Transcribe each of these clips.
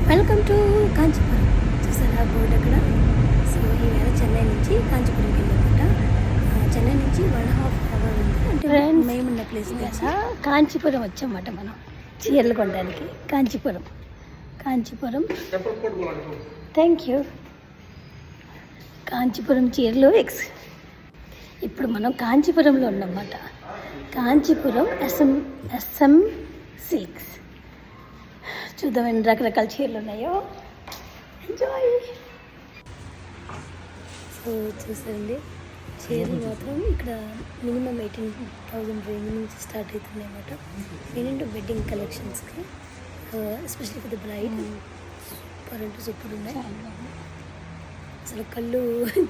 Welcome to Kanchipuram. చూసారా board అక్కడ. So ఈవేళ చెన్నై నుంచి కాంచీపురంకి వెళ్ళామట. చెన్నై నుంచి 1.5 hour ఉంది. అంటే మేమున్న ప్లేస్ కదా కాంచీపురం వచ్చామన్నమాట. మనం చీరలు కొనడానికి కాంచీపురం. Thank you. కాంచీపురం చీరలు ఇప్పుడు మనం కాంచీపురంలో ఉన్నామన్నమాట. Kanchipuram SM silks. చూద్దాం ఎన్ని రకరకాల చీరలు ఉన్నాయో. ఎంజాయ్. సో చూసండి, చీరలు మాత్రం ఇక్కడ మినిమం 18,000 రేంజ్ నుంచి స్టార్ట్ అవుతుంది అన్నమాట. ఏంటంటే వెడ్డింగ్ కలెక్షన్స్కి, especially for the bride. Super అంటే సూపర్ ఉన్నాయి. అసలు కళ్ళు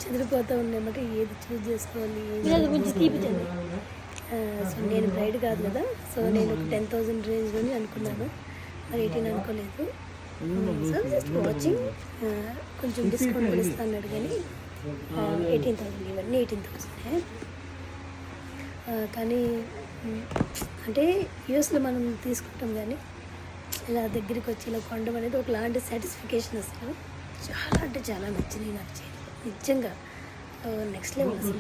చెదిరిపోతూ ఉన్నాయి అన్నమాట. ఏది చూస్ చేసుకోవాలి, కొంచెం తీపిచ్చండి. సో నేను బ్రైడ్ కాదు కదా, సో నేను 10,000 రేంజ్లోనే అనుకున్నాను, మరి 18 అనుకోలేదు. So just watching. కొంచెం డిస్కౌంట్ కూడా ఇస్తాను కానీ 18,000, ఇవన్నీ 18,000. కానీ అంటే యూఎస్లో మనం తీసుకుంటాం, కానీ ఇలా దగ్గరికి వచ్చి ఇలా కొనడం అనేది ఒకలాంటి సాటిస్ఫికేషన్. అసలు చాలా అంటే చాలా నచ్చినాయి నాకు చీరలు, నిజంగా నెక్స్ట్ లెవెల్ అసలు.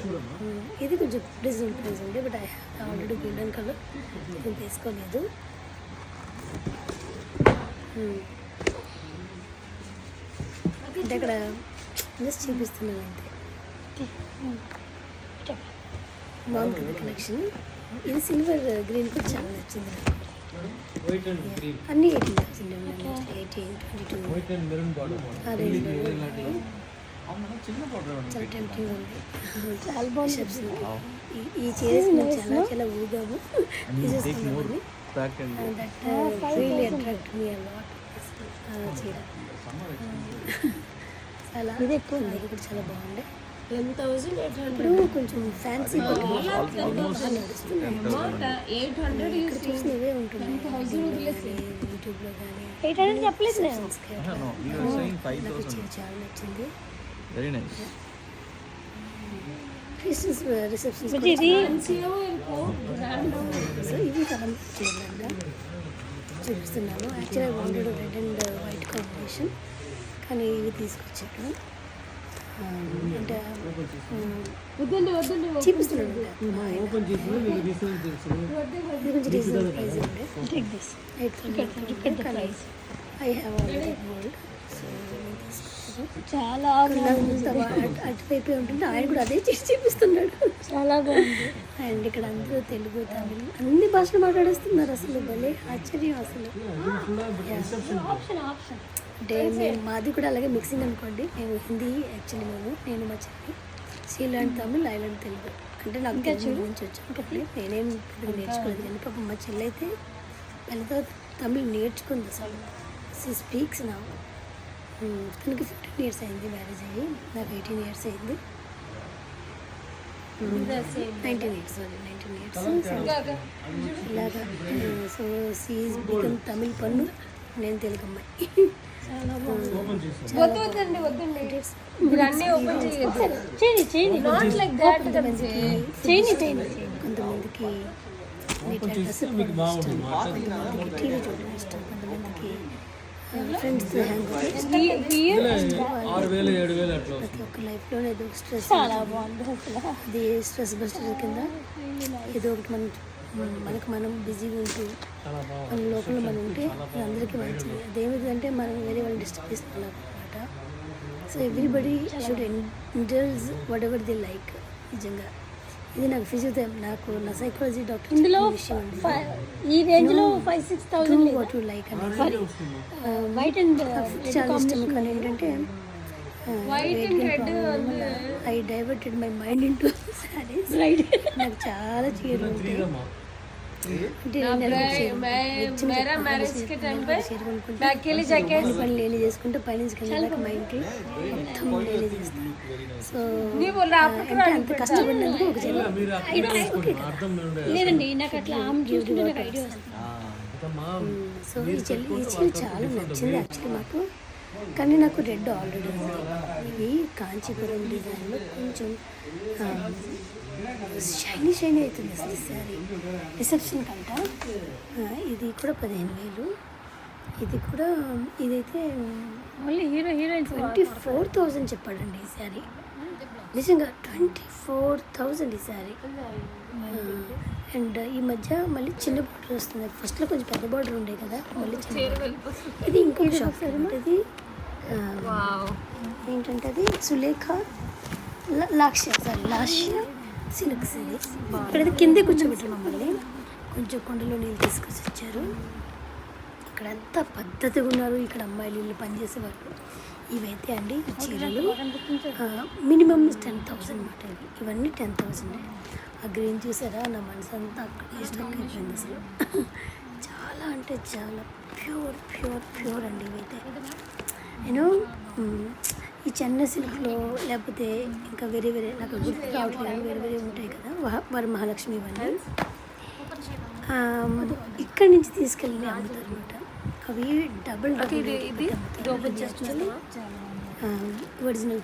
ఇది కొంచెం రీజనబుల్ ప్రైస్ ఉంది, but I already golden colour నేను తీసుకోలేదు. అంటే అక్కడ జస్ట్ చూపిస్తున్నాను అంతే. బాగుంటుంది కలెక్షన్. ఇది సిల్వర్ గ్రీన్ కూడా చాలా నచ్చింది నాకు. అన్నీ 18,000, 18, 22 ఆ రేంజ్లో చాలా టెంప్టింగ్ ఉంది. చాలా బాగుంది. ఈ చీరస్ మేము చాలా చాలా ఊగాము తీసేసుకున్నామని. That really attract me a lot. చీర చాలా ఇది ఎక్కువ ఉంది, ఇది కూడా చాలా బాగుంది. 10,800. ఇప్పుడు కొంచెం ఫ్యాన్సీ ఇక్కడ చూసినవే ఉంటుంది యూట్యూబ్లో కానీ. 800 చెప్పలేదు నేను. నాకు చీర చాలా నచ్చింది. Very nice. రిసెప్షన్. సో ఇవి కలం చీరలంట చూపిస్తున్నాను. యాక్చువల్గా wanted red and white combination, కానీ ఇవి తీసుకొచ్చాడు. అంటే చూపిస్తున్నాను. ఇది కొంచెం రీజనబుల్ ప్రైస్ ఉండే. I have already gold. So చాలా అటువైపు ఉంటుంది. ఆయన కూడా అదే చేసి చూపిస్తున్నాడు. చాలా బాగుంది. అండ్ ఇక్కడ అందరూ తెలుగు, తమిళ్ అన్ని భాషలు మాట్లాడేస్తున్నారు. అసలు భలే ఆశ్చర్యం అసలు. అంటే మేము మాది కూడా అలాగే మిక్సింగ్ అనుకోండి. మేము హిందీ యాక్చువల్లీ నేను మా చెల్లి శ్రీలాండ్ తమిళ్, ఐలాండ్ తెలుగు. అంటే నాకు ఇంకా చూడు నుంచి వచ్చాను కాబట్టి నేనేం పెద్దగా నేర్చుకోలేదు. కానీ పాపం మా చెల్లి అయితే వెళ్ళతో తమిళ్ నేర్చుకుంది అసలు. షీ స్పీక్స్ నా. తనకి 15 years అయింది మ్యారేజ్ అయ్యి, నాకు 18 years అయింది. 19 years ఇలాగా. సో షీఈస్ బికమ్ తమిళ్ పన్ను, నేను తెలుగు అమ్మాయి. కొంతమందికి టీవీ చూడడం ఇష్టం, కొంతమందికి ఫ్రెండ్స్ ప్రతి ఒక్క లైఫ్లోనే ఏదో ఒక స్ట్రెస్. చాలా బాగుంది అసలు. అది స్ట్రెస్ బస్టర్ కింద ఏదో ఒకటి మనకు మనం బిజీగా ఉంటూ మన లోపల మనం ఉంటే అందరికీ మంచిది. అదేమిటంటే మనం వేరే వాళ్ళు డిస్టర్బ్ చేస్తున్నాం అనమాట. So everybody should indulge what ever they like. నిజంగా ఇది నాకు ఫిజియోథెరపీ, నాకు నా సైకాలజీ డాక్టర్ ఇందులో విషయం ఉంది. ఈ రేంజ్లో 5-6,000 వాట్ యు లైక్ అనేది. వైట్ అండ్ చాలా ఇష్టం. కానీ ఏంటంటే I diverted my mind into saris. నాకు చాలా చీరలు ఉంటాయి. పని లేని చేసుకుంటే పైనుంచి కింద మైండ్కి మొత్తం లేని చేస్తాను. సో అంటే అంత కష్టపడినందుకు ఒక చీర లేదండి నాకు అట్లా ఐడియా వస్తుంది. సో ఈ చీర చాలా నచ్చింది యాక్చువల్లీ మాకు. కానీ నాకు రెడ్ ఆల్రెడీ ఉంది. ఇవి కాంచీపురం డిజైన్లో కొంచెం షైనీ అవుతుంది అసలు ఈ శారీ. రిసెప్షన్ కంట ఇది కూడా 15,000. ఇది కూడా ఇదైతే ఓన్లీ హీరోయిన్స్ 24,000 చెప్పాడండి ఈ శారీ. నిజంగా 24,000 ఈ శారీ. అండ్ ఈ మధ్య మళ్ళీ చిన్న బార్డర్ వస్తుంది. ఫస్ట్లో కొంచెం పెద్ద బార్డర్ ఉండే కదా, మళ్ళీ చిన్న border. ఇది ఇంకొక షాప్. ఇది ఏంటంటే అది సులేఖ లాక్ష్య సిల్క్స్. ఇది ఇక్కడ కిందే కూర్చోబెట్టారు మమ్మల్ని. కొంచెం కొండలో నీళ్ళు తీసుకొచ్చి ఇచ్చారు. ఇక్కడ ఎంత పద్ధతిగా ఉన్నారు ఇక్కడ అమ్మాయిలు, ఇల్లు పనిచేసేవాళ్ళు. ఇవైతే అండి చీరలు మినిమం 10,000 అన్నమాట. ఇవన్నీ 10,000. ఆ గ్రీన్ చూసారా, నా మనసు అంతా అక్కడ స్టక్ అయిపోయింది అసలు. చాలా అంటే చాలా ప్యూర్ అండి ఇవైతే. నేను ఈ చెన్నై సిల్క్లో లేకపోతే ఇంకా వేరే నాకు గుర్తు రావట్లేదు, వేరే ఉంటాయి కదా వరమహాలక్ష్మి ఇవన్నీ ఇక్కడి నుంచి తీసుకెళ్ళి అమ్ముతారు అనమాట. అవి డబుల్ ఒరిజినల్.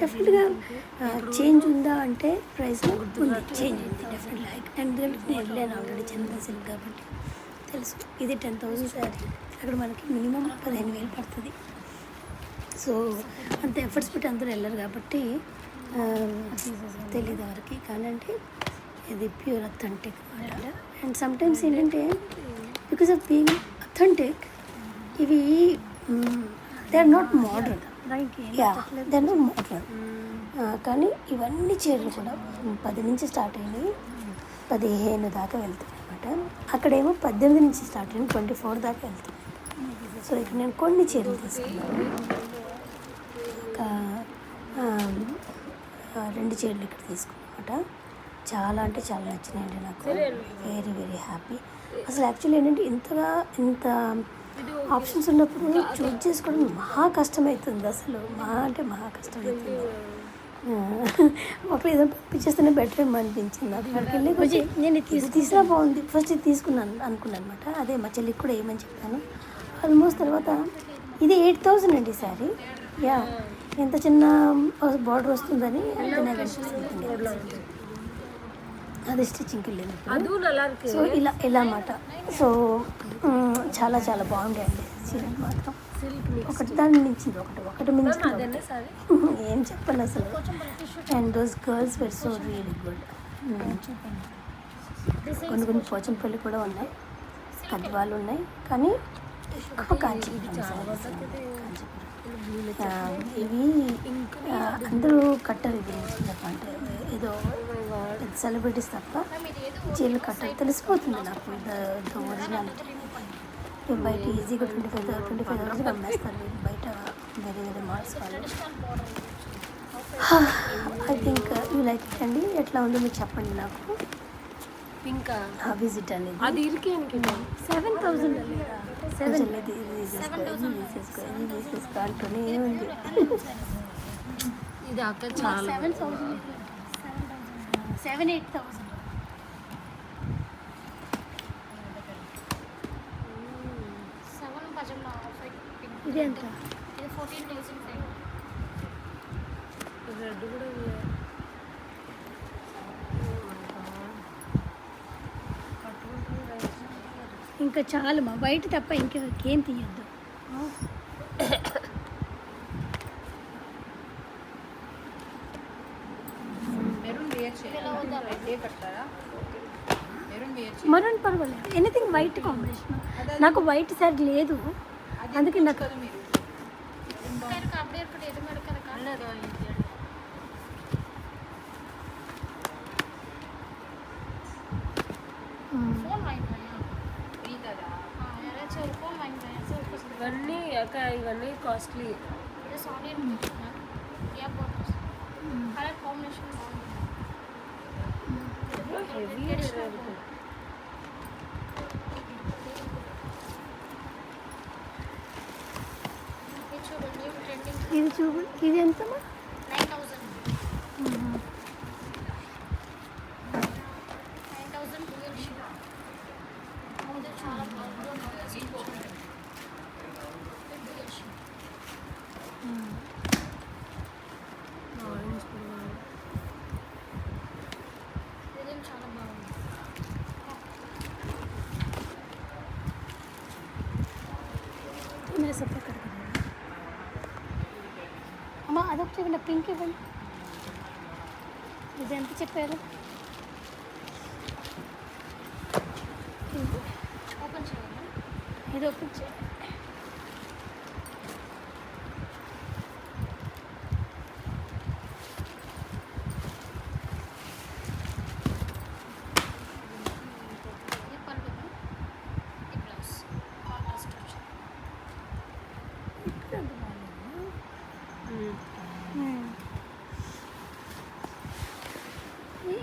డెఫినెట్గా చేంజ్ ఉందా అంటే ప్రైస్ ఉంది, చేంజ్ ఉంది డెఫినెట్గా. అండ్ నేను వెళ్ళాను ఆల్రెడీ చెన్నై సిల్క్ కాబట్టి తెలుసు. ఇది 10,000 శారీ. అక్కడ మనకి మినిమం 15,000 పడుతుంది. సో అంత ఎఫర్ట్స్ పెట్టి అందరూ వెళ్ళరు కాబట్టి తెలియదు ఎవరికి. కానీ అంటే ఇది ప్యూర్ అథెంటిక్ అనమాట. అండ్ సమ్టైమ్స్ ఏంటంటే బికాస్ ఆఫ్ బీయింగ్ అథెంటిక్ ఇవి they are not modern. Yeah, they are not modern. కానీ ఇవన్నీ చీరలు కూడా 10 నుంచి స్టార్ట్ అయినాయి, 15 దాకా వెళ్తాయి అనమాట. అక్కడేమో 18 నుంచి స్టార్ట్ అయినాయి, 24 దాకా వెళ్తాయి. సో ఇక్కడ నేను కొన్ని చీరలు తీసుకున్నాను. ఒక 2 చీరలు ఇక్కడ తీసుకున్నమాట. చాలా అంటే చాలా నచ్చినాయండి నాకు. Very happy. అసలు యాక్చువల్లీ ఏంటంటే ఇంత ఆప్షన్స్ ఉన్నప్పుడు చూజ్ చేసుకోవడం మహా కష్టమవుతుంది. అసలు మహా కష్టమవుతుంది. అప్పుడు ఏదో పంపించేస్తేనే బెటర్ ఏమో అనిపించింది. అక్కడికి వెళ్ళి కొంచెం నేను ఇది తీసినా బాగుంది, ఫస్ట్ ఇది తీసుకున్నాను అనుకున్నాను అనమాట. అదే మా చెల్లికి కూడా ఏమని చెప్పాను. ఆల్మోస్ట్ తర్వాత ఇది 8,000 అండి శారీ. యా, ఎంత చిన్న బార్డర్ వస్తుందని నాకు అనిపిస్తుంది. అది స్టిచ్చింగ్కి వెళ్ళింది. సో ఇలా అన్నమాట. సో చాలా బాగుంటాయండి చీరలు మాత్రం. ఒకటి దాన్ని మించింది ఒకటి మించింది ఏం చెప్పాలి అసలు. And those girls where so really good. కొన్ని పోచంపల్లి కూడా ఉన్నాయి, గద్వాలు ఉన్నాయి, కానీ ఎక్కువ కాంచీపురం. ఇవి అందరూ కట్టరు. ఇది అంటే ఏదో సెలబ్రిటీస్ తప్ప చీరలు కట్టరు, తెలిసిపోతుంది నాకు ఒరిజినాలిటీ. బయట ఈజీగా 25,000 అమ్మేస్తారు బయట వేరే మాల్స్ వాళ్ళు. I think you like it అండి. ఎట్లా ఉందో మీరు చెప్పండి నాకు. ఇంకా విజిట్ అనేది అది 7,000 తీసేసుకో అంటూనే ఉంది. ఇది అక్కడ చాలా 7,000-8,000. ఇది ఎంత? ఇది 14,000. రెడ్ కూడా ఇంకా చాలు మా వైట్ తప్ప ఇంకేం తీయద్దు. మరూన్ పర్వాలేదు, ఎనీథింగ్ వైట్ కాంబినేషన్. నాకు వైట్ శారీ లేదు, అందుకే నాకు ఇవన్నీ కాస్ట్లీ. ఇది చూడు, ఇది ఎంతమ్మా? 9,000. 9,000 చాలా బాగుంది. చాలా బాగుంది. క్లోజప్ అక్కడ అమ్మ అదొకటి ఇవ్వండి, పింక్ ఇవ్వండి. ఇది ఎంత చెప్పారు? ఓపెన్ చేయాలి. ఇది ఓపెన్ చేయాలి. ये पल्लू है, ये ब्लाउज कांट्रास्ट వచ్చింది.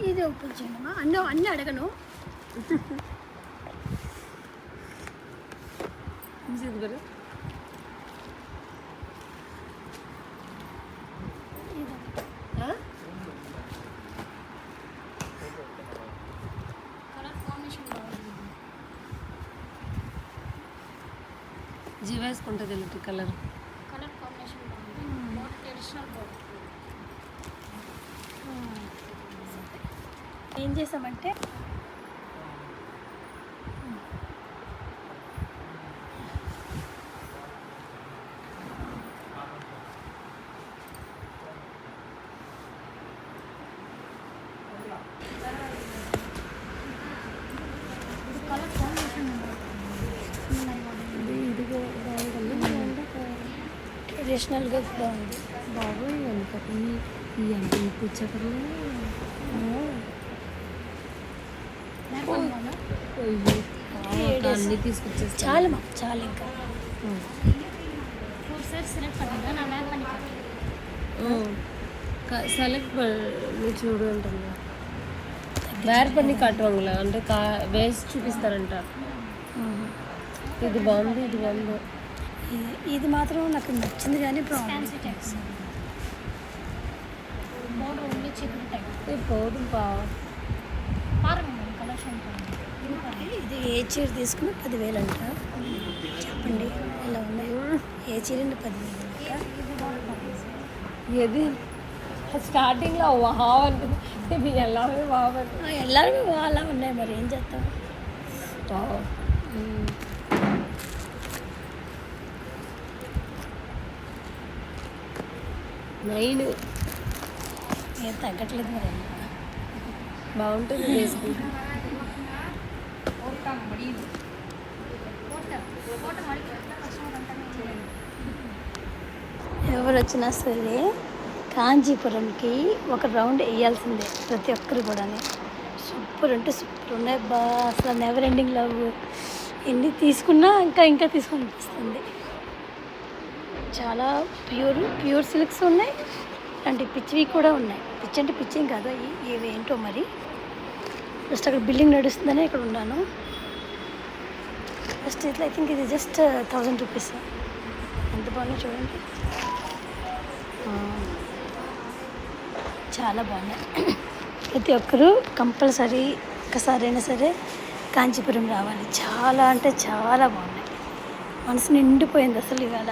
ఇది ఓపెన్ చేయండి అమ్మా. అన్నీ అడగను. ఇది బరు కలర్ కాంబినేషన్ బాగుంది. జీ వేసుకుంటుంది ఎలక్ట్రిక్ కలర్. కలర్ కాంబినేషన్ బాగుంది. మోర్ ట్రెడిషనల్ బాగుంది. ఏం చేసామంటే కలర్ కాంబినేషన్ ఇది బాగుంటుంది. ట్రెడిషనల్గా కూడా ఉంది. బాబోయ్ ఎంత ఈ ఎంత కూర్చోకర్లే. అన్నీ తీసుకొచ్చేస్తా. చాలా మా చాలా ఇంకా 4 सेट सिलेक्ट பண்ணுங்க. நான் வேர் பண்ணி காட்டுறேன். సెలెక్ట్ నువ్వు చూడు అంటున్నా. వేర్ పని కట్టువాంగులే అంటే వేసి చూపిస్తారంట. ఇది బాగుంది, ఇది బాగుంది. ఇది మాత్రం నాకు నచ్చింది కానీ fancy types. Border only chicken type. ఇది పోదు பாருங்க மேம் கலெக்ஷன் பாருங்க. ఇది ఏ చీర తీసుకున్నా 10,000 అంట. చెప్పండి ఎలా ఉన్నాయి? ఏ చీర 10,000 అంట. ఇది స్టార్టింగ్లో వావ్ అంటుంది. ఇది ఎలాగే వావ్ అంటుంది. ಎಲ್ಲರಿಗೂ అలా ఉన్నాయి, మరి ఏం చేస్తాం? నైన్ ఏం తగ్గట్లేదు మరి. బాగుంటుంది వేసుకుంటే. ఎవరు వచ్చినా సరే కాంచీపురంకి ఒక రౌండ్ వేయాల్సిందే ప్రతి ఒక్కరు కూడా. సూపర్ అంటే సూపర్ ఉన్నాయి బా. అసలు నెవర్ ఎండింగ్ లవ్. ఎన్ని తీసుకున్నా ఇంకా తీసుకోనిపిస్తుంది. చాలా ప్యూర్ సిల్క్స్ ఉన్నాయి, ఇలాంటి పిచ్చివి కూడా ఉన్నాయి. పిచ్చి అంటే పిచ్చి కాదు, ఇవి ఏంటో మరి. జస్ట్ అక్కడ బిల్డింగ్ నడుస్తుందని ఇక్కడ ఉన్నాను. జస్ట్ ఇట్లా ఐ థింక్ ఇది జస్ట్ 1000 రూపీస్. ఎంత బాగున్నాయి చూడండి, చాలా బాగున్నాయి. ప్రతి ఒక్కరూ కంపల్సరీ ఒక్కసారి అయినా సరే కాంచీపురం రావాలి. చాలా అంటే చాలా బాగున్నాయి. మనసు నిండిపోయింది అసలు ఇవాళ.